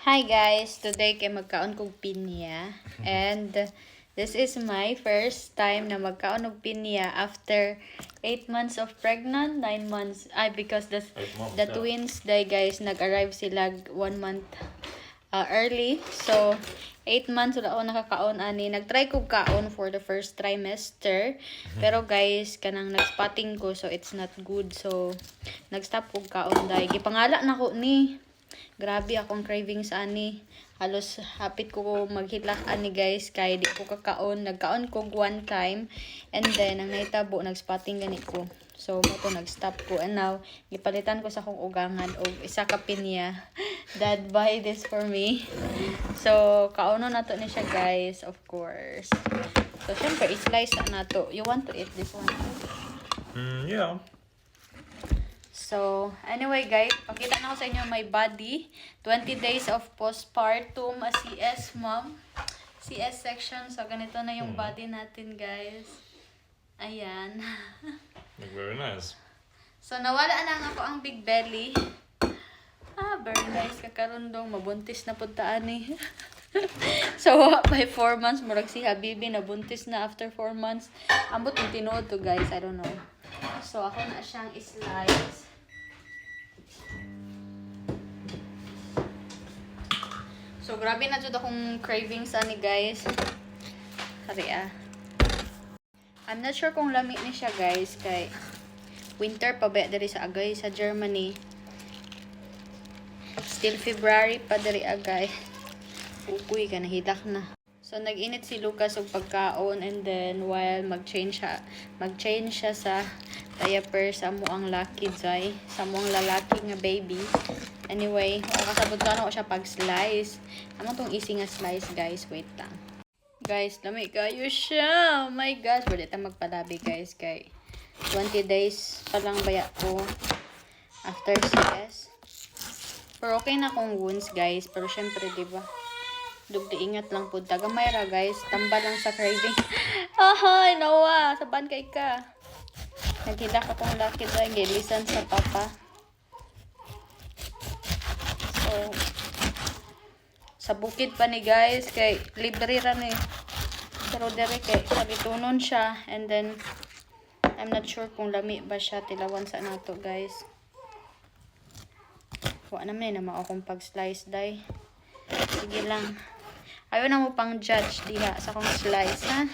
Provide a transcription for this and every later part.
Hi guys! Today kay magkaon kog pinya. And this is my first time na magkaon og pinya after 8 months of pregnant, 9 months. Because the twins day guys nag-arrive sila 1 month early. So 8 months wala ako nakakaon ani. Nagtry ko kaon for the first trimester. Pero guys, kanang nag-spotting ko so it's not good. So nag-stop ko kaon dai. Gipangala na ko ni. Grabe akong cravings ani. Halos hapit ko maghilak ani guys kay di ko kakaon. Nagkaon ko one time and then ang naitabo nag-spotting gani ko. So mo to nag-stop ko and now gipalitan ko sa akong ugangan og isa ka pinya. Dad buy this for me. So kaono na to ni siya guys, of course. So syempre i-slice na to. You want to eat this one? Yeah. So, anyway guys, pakita na ko sa inyo my body. 20 days of postpartum, CS mom. CS section. So, ganito na yung body natin guys. Ayan. Look very nice. So, nawala na nga ako ang big belly. Very nice. Kakarundong, mabuntis na puntaan eh. So, by 4 months, murag si Habibi nabuntis na after 4 months. Ambot yung tinuod to guys, I don't know. So, ako na siyang slice. So, grabe na dyan akong cravings ani guys. Sorry I'm not sure kung lamig ni siya guys. Kay winter pa ba diri sa agay sa Germany. Still February pa diri agay. Uy, kanahilak na. So, nag-init si Lucas og pagkaon and then while mag-change siya sa diaper sa muang laki jay. Sa muang lalaki nga baby. Anyway, makasabot ka na ko siya pag-slice. Amo tong easy nga slice, guys. Wait lang. Guys, lamig kayo siya. Oh my gosh. Wala tayo magpalabi, guys. Kay 20 days pa lang baya ko after CS. Pero okay na akong wounds, guys. Pero syempre, diba? Dugdi ingat lang po. Tagamay ra, guys. Tamba lang sa craving. Ahoy, Noah. Saban kay ka. Naghilak akong laki dahil. Gilisan sa papa. So, sa bukid pa ni guys, kay libre ra ni. Pero dere kay sabitunon siya and then I'm not sure kung lami ba siya tilawan sa nato guys. Wa naman na mao akong pag-slice day. Sige lang. Ayaw na mo pang judge diha sa akong slice ha.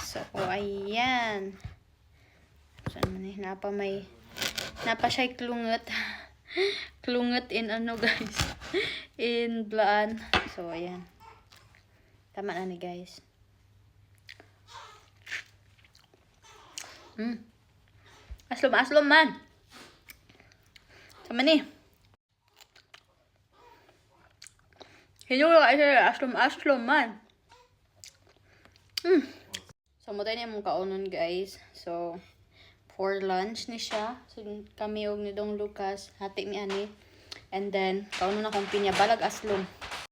So, ayan. Napa siya klungat. Klungat in ano guys. In blaan. So, ayan. Tama na ni guys. Aslom man. Tama ni. Hinulo ka isa. Aslom man. So, mutay niya mong kaunon guys. So, for lunch ni siya. So, kami og ni Dong Lucas. Hati mi ani. And then, kaunon na kong pinya. Balag aslom.